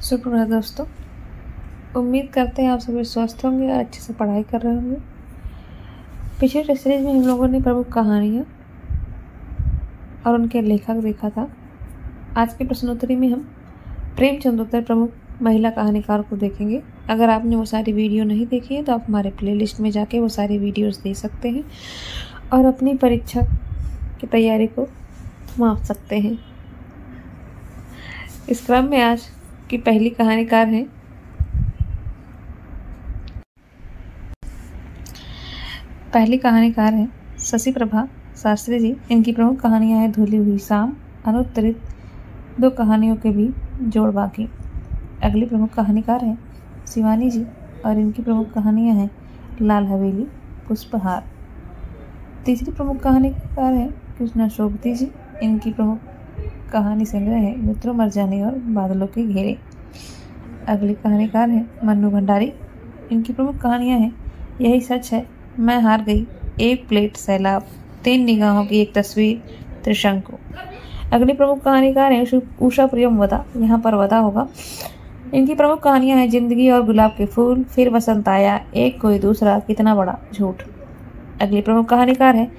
सुप्रभात दोस्तों। उम्मीद करते हैं आप सभी स्वस्थ होंगे और अच्छे से पढ़ाई कर रहे होंगे। पिछले सीरीज में हम लोगों ने प्रमुख कहानियाँ और उनके लेखक देखा था। आज की प्रश्नोत्तरी में हम प्रेमचंदोत्तर प्रमुख महिला कहानीकार को देखेंगे। अगर आपने वो सारी वीडियो नहीं देखी है तो आप हमारे प्लेलिस्ट में जाके वो सारी वीडियोस देख सकते हैं और अपनी परीक्षा की तैयारी को माप सकते हैं। इस क्रम में आज की पहली कहानीकार हैं शशि प्रभा शास्त्री जी। इनकी प्रमुख कहानियां हैं धुली हुई शाम, अनुत्तरित, दो कहानियों के भी जोड़ बाकी। अगली प्रमुख कहानीकार हैं शिवानी जी और इनकी प्रमुख कहानियां हैं लाल हवेली, पुष्पहार। तीसरी प्रमुख कहानीकार हैं कृष्णा शोभती जी। इनकी प्रमुख कहानी संग्रह है मित्रों मरजानी और बादलों के घेरे। अगली कहानीकार हैं मन्नू भंडारी। इनकी प्रमुख कहानियां हैं यही सच है, मैं हार गई, एक प्लेट सैलाब, तीन निगाहों की एक तस्वीर, त्रिशंकु। अगली प्रमुख कहानीकार हैं उषा प्रियम वदा। यहाँ पर वदा होगा। इनकी प्रमुख कहानियां हैं जिंदगी और गुलाब के फूल, फिर बसंत आया, एक कोई दूसरा, कितना बड़ा झूठ। अगली प्रमुख कहानीकार हैं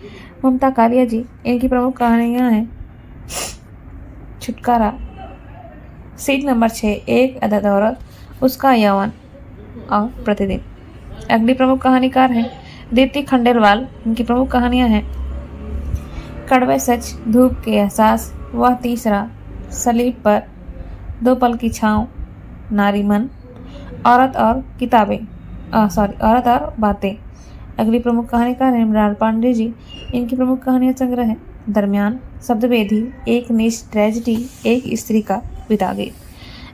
ममता कालिया जी। इनकी प्रमुख कहानियां हैं छुटकारा, सीट नंबर 6, एक अदद औरत, उसका यौवन और प्रतिदिन। अगली प्रमुख कहानीकार हैं दीप्ति खंडेलवाल। इनकी प्रमुख कहानियां हैं कड़वे सच, धूप के एहसास, वह तीसरा, सलीब पर, दो पल की छाँव, नारीमन, औरत और बातें। अगली प्रमुख कहानीकार हैं मृणाल पांडे जी। इनकी प्रमुख कहानियां संग्रह है दरमियान, शब्दवेदी, एक निश ट्रेजिडी, एक स्त्री का विदागीत।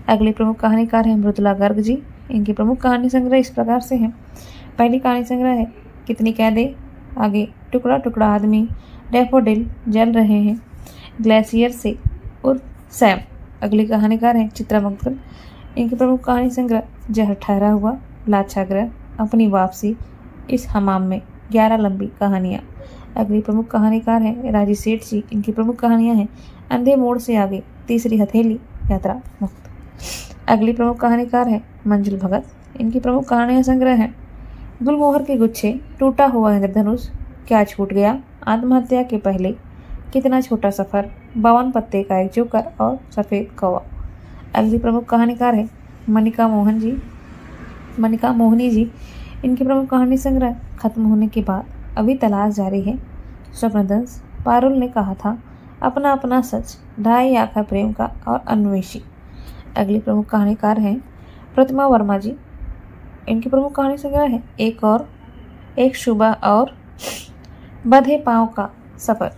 अगली प्रमुख कहानीकार हैं मृदुला गर्ग जी। इनकी प्रमुख कहानी संग्रह इस प्रकार से हैं। पहली कहानी संग्रह है कितनी कैदे, आगे टुकड़ा टुकड़ा आदमी, डैफोडिल जल रहे हैं, ग्लेशियर से उर्फ सैम। अगली कहानीकार हैं चित्रा मंगल। इनकी प्रमुख कहानी संग्रह जहर ठहरा हुआ, लाछाग्रह, अपनी वापसी, इस हमाम में, 11 लंबी कहानियाँ। अगली प्रमुख कहानीकार हैं राजी सेठ जी। इनकी प्रमुख कहानियां हैं अंधे मोड़ से आगे, तीसरी हथेली, यात्रा मुक्त। अगली प्रमुख कहानीकार हैं मंजुल भगत। इनकी प्रमुख कहानियां संग्रह हैं गुलमोहर के गुच्छे, टूटा हुआ इंद्रधनुष, क्या छूट गया, आत्महत्या के पहले, कितना छोटा सफर, 52 पत्ते का एक जोकर और सफेद कौवा। अगली प्रमुख कहानीकार है मनिका मोहनी जी। इनकी प्रमुख कहानी संग्रह खत्म होने के बाद, अभी तलाश जारी है, स्वप्नदंश, पारुल ने कहा था, अपना अपना सच, ढाई आँखा प्रेम का और अन्वेषी। अगली प्रमुख कहानीकार हैं प्रतिमा वर्मा जी। इनकी प्रमुख कहानी संग्रह है एक सुबह और बंधे पाँव का सफर।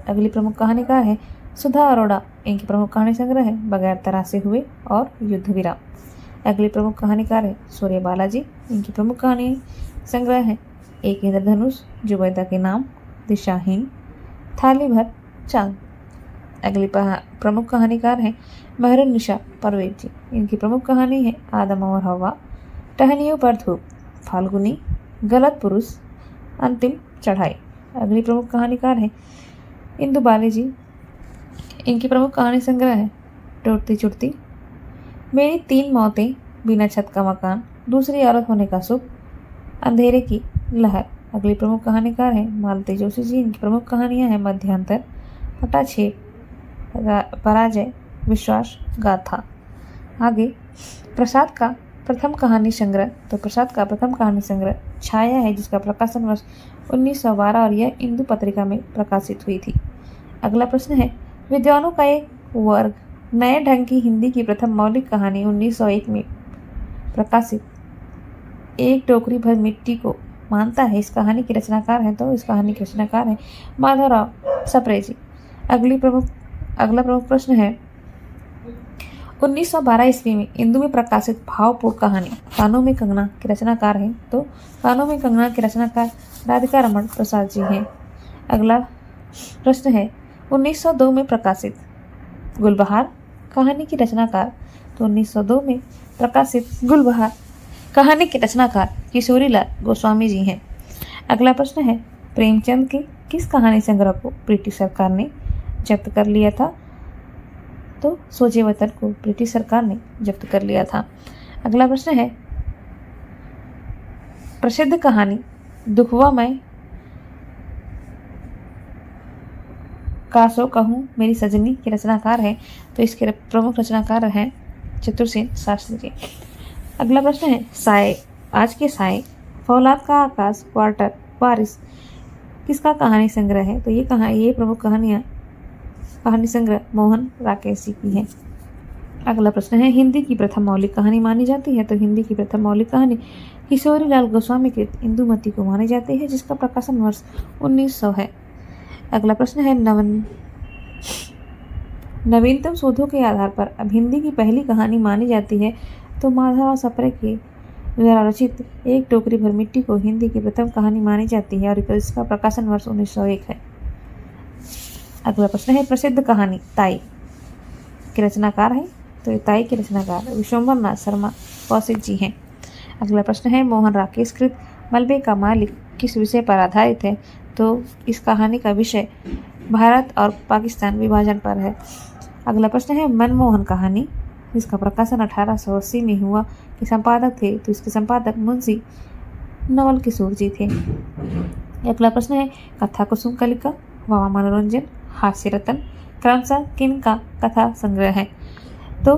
अगली प्रमुख कहानीकार है सुधा अरोड़ा। इनकी प्रमुख कहानी संग्रह है बगैर तरासे हुए और युद्ध विराम। अगली प्रमुख कहानीकार है सूर्य बालाजी। इनकी प्रमुख कहानी संग्रह है एक इंद्रधनुष, जुबैदा के नाम, दिशाहीन, थाली भर चांद। अगली प्रमुख कहानीकार हैं मेहरुन्निसा परवेज जी। इनकी प्रमुख कहानी है आदम और हवा, टहनियों पर धूप, फाल्गुनी, गलत पुरुष, अंतिम चढ़ाई। अगली प्रमुख कहानीकार हैं इंदु बाली जी। इनकी प्रमुख कहानी संग्रह है टूटती चुटती, मेरी 3 मौतें, बिना छत का मकान, दूसरी औरत होने का सुख, अंधेरे की लहर। अगली प्रमुख कहानीकार हैं मालती जोशी जी। इनकी प्रमुख कहानियां हैं मध्यांतर, पटाछेद, पराजय, विश्वास, गाथा। आगे प्रसाद का प्रथम कहानी संग्रह छाया है, जिसका प्रकाशन वर्ष 1912 और यह इंदु पत्रिका में प्रकाशित हुई थी। अगला प्रश्न है विद्वानों का एक वर्ग, नए ढंग की हिंदी की प्रथम मौलिक कहानी 1901 में प्रकाशित एक टोकरी भर मिट्टी को मानता है। इस कहानी के रचनाकार हैं माधवराव सप्रे जी। अगला प्रमुख प्रश्न है 1912 ईस्वी में इंदु में प्रकाशित भावपूर्ण कहानी कानों में कंगना के रचनाकार हैं, तो कानों में कंगना के रचनाकार राधिका रमण प्रसाद जी हैं। अगला प्रश्न है 1902 में प्रकाशित गुलबहार कहानी की रचनाकार, तो 1902 में प्रकाशित गुलबहार कहानी के रचनाकार किशोरीलाल गोस्वामी जी हैं। अगला प्रश्न है प्रेमचंद के किस कहानी संग्रह को ब्रिटिश सरकार ने जब्त कर लिया था, तो सोजे वतन को ब्रिटिश सरकार ने जब्त कर लिया था। अगला प्रश्न है, प्रसिद्ध कहानी दुखवा मैं कासो कहूँ मेरी सजनी के रचनाकार है, तो इसके प्रमुख रचनाकार हैं चतुरसेन शास्त्री जी। अगला प्रश्न है, साए आज के साए, फौलाद का आकाश, क्वार्टर, बारिश किसका कहानी संग्रह है? तो ये प्रमुख कहानी संग्रह मोहन राकेश जी की है। अगला प्रश्न है, हिंदी की प्रथम मौलिक कहानी मानी जाती है? तो हिंदी की प्रथम मौलिक कहानी किशोरीलाल गोस्वामी कृत इंदुमती को मानी जाती है, जिसका प्रकाशन वर्ष 1900 है। अगला प्रश्न है, नवीनतम शोधों के आधार पर अब हिंदी की पहली कहानी मानी जाती है? तो माधवराव सप्रे के द्वारा रचित एक टोकरी भर मिट्टी को हिंदी की प्रथम कहानी मानी जाती है और इसका प्रकाशन वर्ष 1901 है। अगला प्रश्न है, प्रसिद्ध कहानी ताई के रचनाकार है? तो ताई के रचनाकार विश्वम्भर नाथ शर्मा कौशिक जी हैं। अगला प्रश्न है, मोहन राकेश कृत मलबे का मालिक किस विषय पर आधारित है? तो इस कहानी का विषय भारत और पाकिस्तान विभाजन पर है। अगला प्रश्न है, मनमोहन कहानी जिसका प्रकाशन 1880 में हुआ के संपादक थे? तो इसके संपादक मुंशी नवल किशोर जी थे। अगला प्रश्न है, कथा कुसुम कलिका, वावा मनोरंजन, हास्य रतन क्रमशः किन का कथा संग्रह है? तो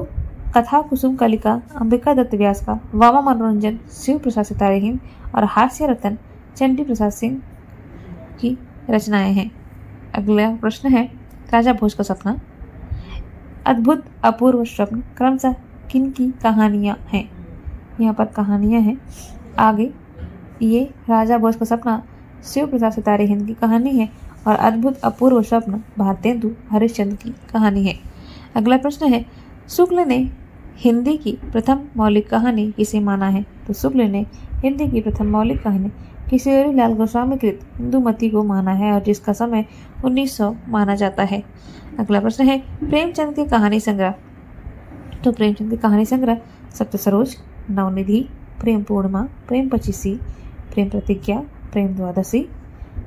कथा कुसुम कलिका अंबिका दत्त व्यास का, वावा मनोरंजन शिव प्रसाद सितारे हिंद और हास्य रतन चंडी प्रसाद सिंह की रचनाएं हैं। अगला प्रश्न है, राजा भोज का सपना, अद्भुत अपूर्व स्वप्न क्रमशः किन की कहानियां हैं? यहाँ पर कहानियां हैं आगे। ये राजा भोज का सपना शिव प्रसाद सितारे हिंद की कहानी है और अद्भुत अपूर्व स्वप्न भारतेंदु हरिश्चंद्र की कहानी है। अगला प्रश्न है, शुक्ल ने हिंदी की प्रथम मौलिक कहानी किसे माना है? तो शुक्ल ने हिंदी की प्रथम मौलिक कहानी किशोरीलाल गोस्वामी कृत इंदुमती को माना है और जिसका समय 1900 माना जाता है। अगला प्रश्न है, प्रेमचंद के कहानी संग्रह। तो प्रेमचंद के कहानी संग्रह सप्त सरोज, नवनिधि, प्रेम पूर्णिमा, प्रेम पचीसी, प्रेम प्रतिज्ञा, प्रेम द्वादशी,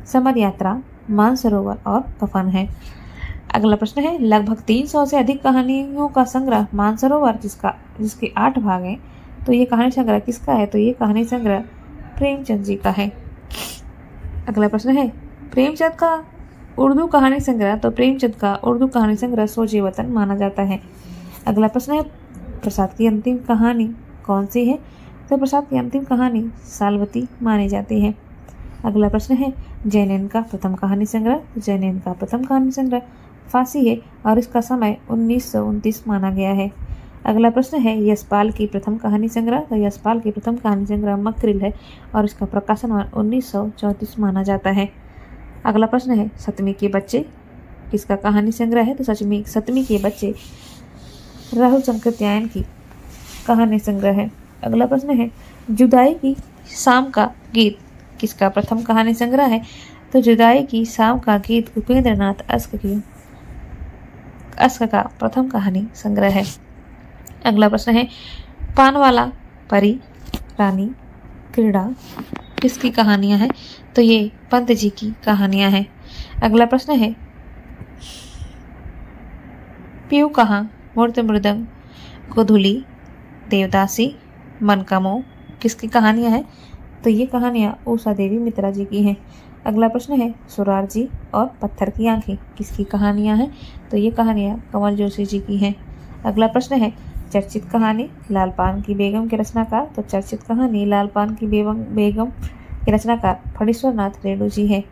समर यात्रा, मानसरोवर और कफन है। अगला प्रश्न है, लगभग 300 से अधिक कहानियों का संग्रह मानसरोवर जिसके 8 भाग हैं, तो ये कहानी संग्रह किसका है? तो ये कहानी संग्रह प्रेमचंद जी का है। अगला प्रश्न है, प्रेमचंद का उर्दू कहानी संग्रह। तो प्रेमचंद का उर्दू कहानी संग्रह सोजे वतन माना जाता है। अगला प्रश्न है, प्रसाद की अंतिम कहानी कौन सी है? तो प्रसाद की अंतिम कहानी सालवती मानी जाती है। अगला प्रश्न है, जैनन का प्रथम कहानी संग्रह। जैनन का प्रथम कहानी संग्रह फांसी है और इसका समय 1929 माना गया है। अगला प्रश्न है, यशपाल की प्रथम कहानी संग्रह। तो यशपाल की प्रथम कहानी संग्रह मक्रिल है और इसका प्रकाशन 1934 माना जाता है। अगला प्रश्न है, सतमी के बच्चे किसका कहानी संग्रह है? तो सतमी के बच्चे राहुल शंकर त्यायन की कहानी संग्रह है। अगला प्रश्न है, जुदाई की शाम का गीत किसका प्रथम कहानी संग्रह है? तो जुदाई की शाम का गीत उपेंद्र नाथ अश्क का प्रथम कहानी संग्रह है। अगला प्रश्न है, पानवाला, परी, रानी, क्रीड़ा किसकी कहानियां हैं? तो ये पंत जी की कहानियां हैं। अगला प्रश्न है, पीयू कहाँ, मूर्त मृदंग, गोधुली, देवदासी, मन का मोह किसकी कहानियां हैं? तो ये कहानियां उषा देवी मित्रा जी की हैं। अगला प्रश्न है, सुरार जी और पत्थर की आंखें किसकी कहानियां हैं? तो ये कहानियां कमल जोशी जी की हैं। अगला प्रश्न है, चर्चित कहानी लाल पान की बेगम के रचनाकार। तो चर्चित कहानी लाल पान की बेगम के रचनाकार फणीश्वर नाथ रेणु जी है।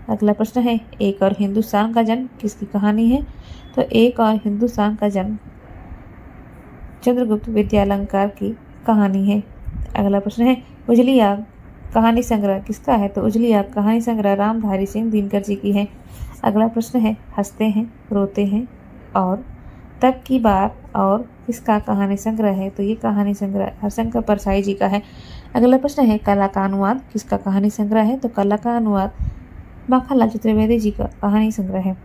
अगला प्रश्न है, एक और हिंदुस्तान का जन्म किसकी कहानी है? तो एक और हिंदुस्तान का जन्म चंद्रगुप्त विद्यालंकार की कहानी है। अगला प्रश्न है, उजली आग कहानी संग्रह किसका है? तो उजली आग कहानी संग्रह रामधारी सिंह दिनकर जी की है। अगला प्रश्न है, हंसते हैं रोते हैं और तब की बार और किसका कहानी संग्रह है? तो ये कहानी संग्रह हरशंकर परसाई जी का है। अगला प्रश्न है, कला का अनुवाद किसका कहानी संग्रह है? तो कला का अनुवाद माखनलाल चतुर्वेदी जी का कहानी संग्रह है।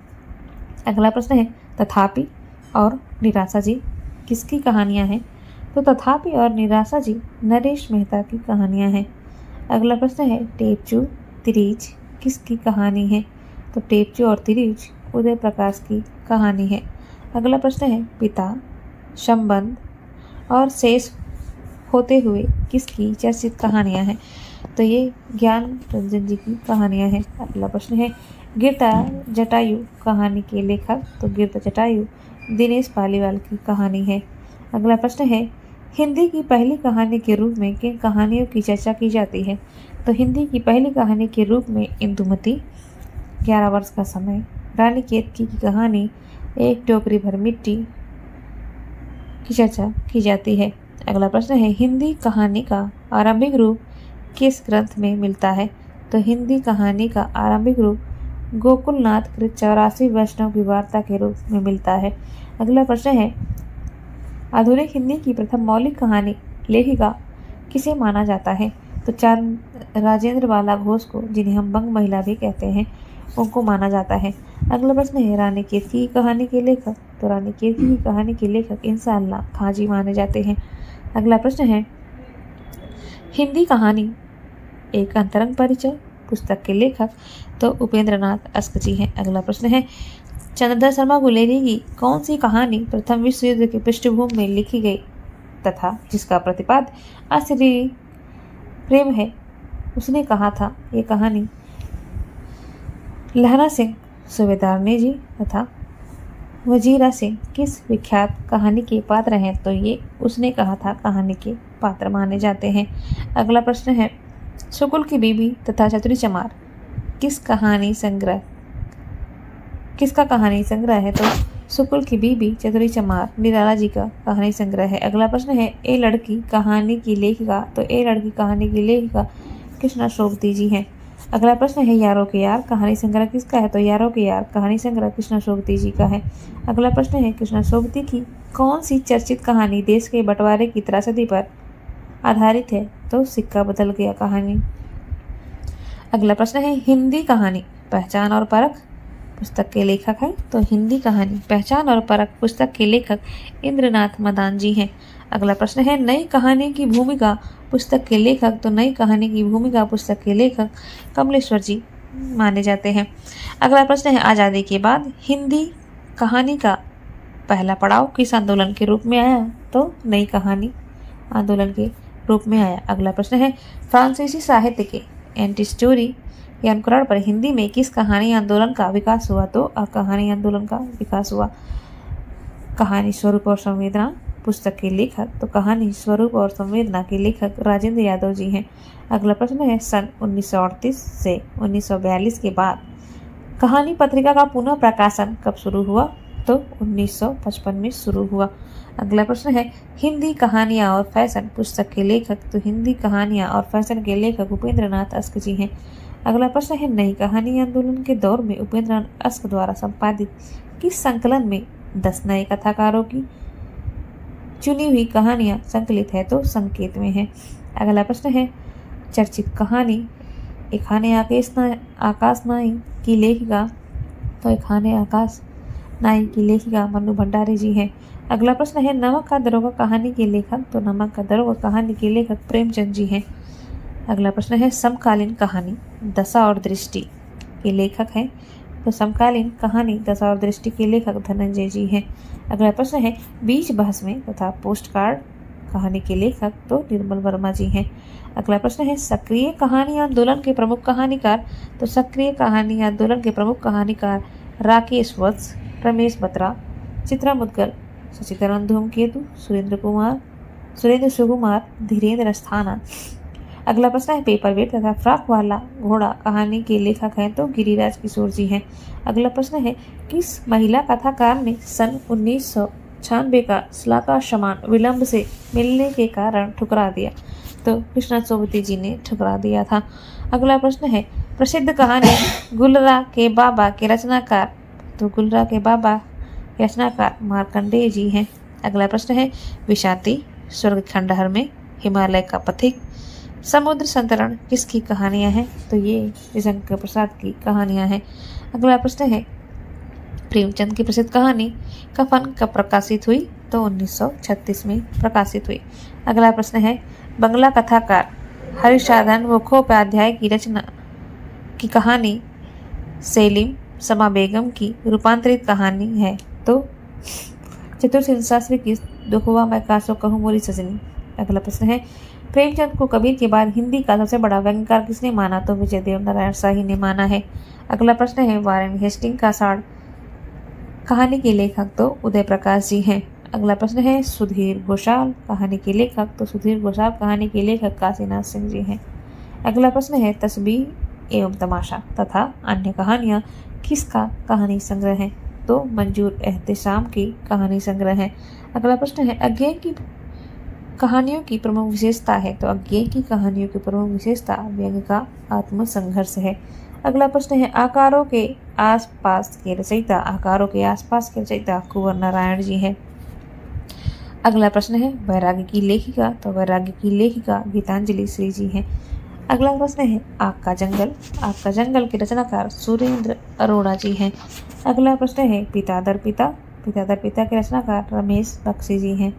अगला प्रश्न है, तथापि और निराशा जी किसकी कहानियां हैं? तो तथापि और निराशा जी नरेश मेहता की कहानियां हैं। अगला प्रश्न है, टेपचू तिरीच किसकी कहानी है? तो टेपचू और तिरीच उदय प्रकाश की कहानी है। अगला प्रश्न है पिता, संबंध और शेष होते हुए किसकी चर्चित कहानियां हैं? तो ये ज्ञान रंजन जी की कहानियां हैं। अगला प्रश्न है गिरता जटायु कहानी के लेखक? तो गिरता जटायु दिनेश पालीवाल की कहानी है। अगला प्रश्न है हिंदी की पहली कहानी के रूप में किन कहानियों की चर्चा की जाती है? तो हिंदी की पहली कहानी के रूप में इंदुमती, 11 वर्ष का समय, रानी केतकी की कहानी, एक टोकरी भर मिट्टी की चर्चा की जाती है। अगला प्रश्न है हिंदी कहानी का आरंभिक रूप किस ग्रंथ में मिलता है? तो हिंदी कहानी का आरंभिक रूप गोकुलनाथ कृत 84 वैष्णव की वार्ता के रूप में मिलता है। अगला प्रश्न है आधुनिक हिंदी की प्रथम मौलिक कहानी लेखिका किसे माना जाता है? तो चांद राजेंद्र बाला घोष को, जिन्हें हम बंग महिला भी कहते हैं, उनको माना जाता है। अगला प्रश्न है रानी केतकी की कहानी के लेखक? तो रानी केतकी की कहानी के लेखक इंशाअल्लाह खां जी माने जाते हैं। अगला प्रश्न है हिंदी कहानी एक अंतरंग परिचय पुस्तक के लेखक? तो उपेंद्र नाथ अस्क जी हैं। अगला प्रश्न है चंद्रधर शर्मा गुलेरी की कौन सी कहानी प्रथम विश्व युद्ध की पृष्ठभूमि में लिखी गई तथा जिसका प्रतिपाद्य अशरीरी प्रेम है? उसने कहा था ये कहानी लहरा सिंह सूबेदार ने जी तथा वजीरा सिंह किस विख्यात कहानी के पात्र हैं? तो ये उसने कहा था कहानी के पात्र माने जाते हैं। अगला प्रश्न है शुकुल की बीबी तथा चतुरी चमार किसका कहानी संग्रह है? तो शुकुल की बीबी चतुरी चमार निराला जी का कहानी संग्रह है। अगला प्रश्न है ए लड़की कहानी की लेखिका? तो ए लड़की कहानी की लेखिका कृष्णा सोबती जी हैं। अगला प्रश्न है यारों के यार कहानी संग्रह किसका है? तो यारों के यार कहानी संग्रह कृष्णा सोबती जी का है। अगला प्रश्न है कृष्णा सोबती की कौन सी चर्चित कहानी देश के बंटवारे की त्रासदी पर आधारित है? तो सिक्का बदल गया कहानी। अगला प्रश्न है हिंदी कहानी पहचान और परख पुस्तक के लेखक हैं? तो हिंदी कहानी पहचान और परख पुस्तक के लेखक इंद्रनाथ मदान जी हैं। अगला प्रश्न है नई कहानी की भूमिका पुस्तक के लेखक? तो नई कहानी की भूमिका पुस्तक के लेखक कमलेश्वर जी माने जाते हैं। अगला प्रश्न है आज़ादी के बाद हिंदी कहानी का पहला पड़ाव किस आंदोलन के रूप में आया? तो नई कहानी आंदोलन के रूप में आया। अगला प्रश्न है फ्रांसीसी साहित्य के एंटी स्टोरी या अनुकरण पर हिंदी में किस कहानी आंदोलन का विकास हुआ? तो कहानी आंदोलन का विकास हुआ। कहानी स्वरूप और संवेदना पुस्तक के लेखक? तो कहानी स्वरूप और संवेदना के लेखक राजेंद्र यादव जी हैं। अगला प्रश्न है सन 1938 से 1942 के बाद कहानी पत्रिका का पुनः प्रकाशन कब शुरू हुआ? तो 1955 में शुरू हुआ। अगला प्रश्न है हिंदी कहानियाँ और फैशन पुस्तक के लेखक? तो हिंदी कहानियाँ और फैशन के लेखक उपेंद्र नाथ अस्क जी हैं। अगला प्रश्न है नई कहानी आंदोलन के दौर में उपेंद्र नाथ अस्क द्वारा संपादित किस संकलन में 10 नए कथाकारों की चुनी हुई कहानियाँ संकलित है? तो संकेत में है। अगला प्रश्न है चर्चित कहानी एक खाने आकाश नाई की लेखिका? तो एक खाने आकाश नाई की लेखिका मन्नू भंडारी जी हैं। अगला प्रश्न है नमक का दरोगा कहानी के लेखक? तो नमक का दरोगा कहानी के लेखक प्रेमचंद जी हैं। अगला प्रश्न है समकालीन कहानी दशा और दृष्टि के लेखक हैं? तो समकालीन कहानी दशा और दृष्टि के लेखक धनंजय जी हैं। अगला प्रश्न है बीच बहस में तथा पोस्ट कार्ड कहानी के लेखक? तो निर्मल वर्मा जी हैं। अगला प्रश्न है सक्रिय कहानी आंदोलन के प्रमुख कहानीकार? तो सक्रिय कहानी आंदोलन के प्रमुख कहानीकार राकेश वत्स, रमेश बत्रा, चित्रा मुदगल, शशिधरन धूमकेतु, सुरेंद्र सुकुमार, धीरेन्द्र अस्थाना। अगला प्रश्न है पेपर वेट तथा फ्रॉक वाला घोड़ा कहानी के लेखक हैं? तो गिरिराज किशोर जी हैं। अगला प्रश्न है किस महिला कथाकार ने सन 1996 का श्लाका समान विलंब से मिलने के कारण ठुकरा दिया? तो कृष्णा सोबती जी ने ठुकरा दिया था। अगला प्रश्न है प्रसिद्ध कहानी गुलरा के बाबा के रचनाकार? तो गुलरा के बाबा के रचनाकार मार्कंडेय जी हैं। अगला प्रश्न है विशांति स्वर्ग खंडहर में, हिमालय का पथिक, समुद्र संतरण किसकी कहानियां हैं? तो ये रविशंकर प्रसाद की कहानियां हैं। अगला प्रश्न है प्रेमचंद की प्रसिद्ध कहानी कफन कब प्रकाशित हुई? तो 1936 में प्रकाशित हुई। अगला प्रश्न है बंगला कथाकार हरिसाधन मुखोपाध्याय की रचना की कहानी सेलिम समा बेगम की रूपांतरित कहानी है? तो चतुर शास्त्री की दुख हुआ मैं कासो कहूँ मोरी सजनी। अगला प्रश्न है प्रेमचंद को कबीर के बाद हिंदी का सबसे बड़ा व्यंग्यकार किसने माना? तो विजय देव नारायण शाही ने माना है। अगला प्रश्न है वारेन हेस्टिंग का साड़ कहानी के लेखक? तो उदय प्रकाश जी हैं। अगला प्रश्न है सुधीर घोषाल कहानी के लेखक? तो सुधीर घोषाल कहानी के लेखक काशीनाथ सिंह जी हैं। अगला प्रश्न है तस्बीह एवं तमाशा तथा अन्य कहानियाँ किसका कहानी संग्रह है? तो मंजूर एहतेशाम की कहानी संग्रह है। अगला प्रश्न है अज्ञेय की कहानियों की प्रमुख विशेषता है? तो अज्ञेय की कहानियों की प्रमुख विशेषता व्यंग्य का आत्मसंघर्ष है। अगला प्रश्न है आकारों के आसपास के रचयिता? आकारों के आसपास के रचयिता कुंवर नारायण जी हैं। अगला प्रश्न है वैराग्य की लेखिका? तो वैराग्य की लेखिका गीतांजलि श्री जी हैं। अगला प्रश्न है आग का जंगल? आग का जंगल के रचनाकार सुरेंद्र अरोड़ा जी हैं। अगला प्रश्न है पिता दर पिता? पिता दर पिता के रचनाकार रमेश बख्शी जी हैं।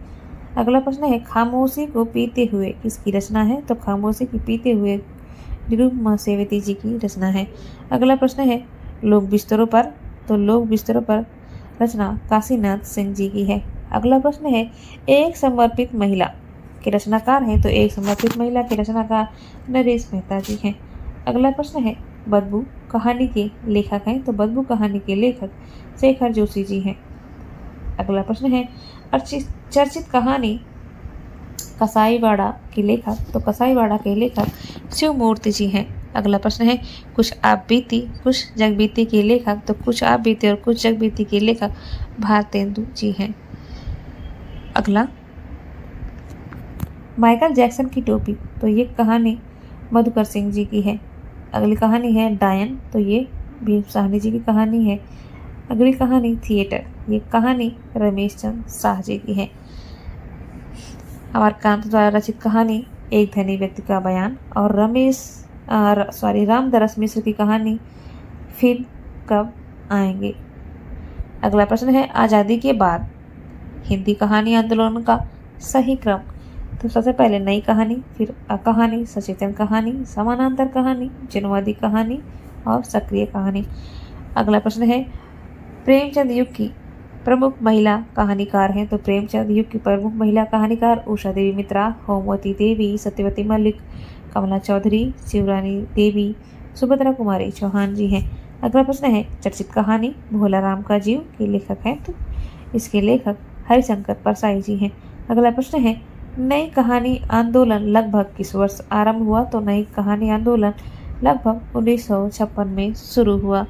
अगला प्रश्न है खामोशी को पीते हुए किसकी रचना है? तो खामोशी की पीते हुए निरुपमा सेवती जी की रचना है। अगला प्रश्न है लोग बिस्तरों पर? तो लोग बिस्तरों पर रचना काशीनाथ सिंह जी की है। अगला प्रश्न है एक समर्पित महिला के रचनाकार हैं? तो एक समर्पित महिला के रचनाकार नरेश मेहता जी हैं। अगला प्रश्न है बदबू कहानी के लेखक हैं? तो बदबू कहानी के लेखक शेखर जोशी जी हैं। अगला प्रश्न है चर्चित कहानी कसाईवाड़ा के लेखक? तो कसाईवाड़ा के लेखक शिव मूर्ति जी हैं। अगला प्रश्न है कुछ आप बीती कुछ जग बीती के लेखक? तो कुछ आप बीती और कुछ जग बीती के लेखक भारतेंदु जी हैं। अगला माइकल जैक्सन की टोपी? तो ये कहानी मधुकर सिंह जी की है। अगली कहानी है डायन? तो ये भीम साहनी जी की कहानी है। अगली कहानी थिएटर? ये कहानी रमेश चंद्र शाह जी की है। अमरकांत द्वारा रचित कहानी एक धनी व्यक्ति का बयान और रामदरस मिश्र की कहानी फिर कब आएंगे। अगला प्रश्न है आज़ादी के बाद हिंदी कहानी आंदोलन का सही क्रम? तो सबसे पहले नई कहानी, फिर अकहानी, सचेतन कहानी, समानांतर कहानी, जनवादी कहानी और सक्रिय कहानी। अगला प्रश्न है प्रेमचंद युग की प्रमुख महिला कहानीकार हैं? तो प्रेमचंद युग की प्रमुख महिला कहानीकार उषा देवी मित्रा, होमवती देवी, सत्यवती मलिक, कमला चौधरी, शिवरानी देवी, सुभद्रा कुमारी चौहान जी हैं। अगला प्रश्न है चर्चित कहानी भोला राम का जीव के लेखक हैं? तो इसके लेखक हरिशंकर परसाई जी हैं। अगला प्रश्न है नई कहानी आंदोलन लगभग किस वर्ष आरंभ हुआ? तो नई कहानी आंदोलन लगभग 1956 में शुरू हुआ।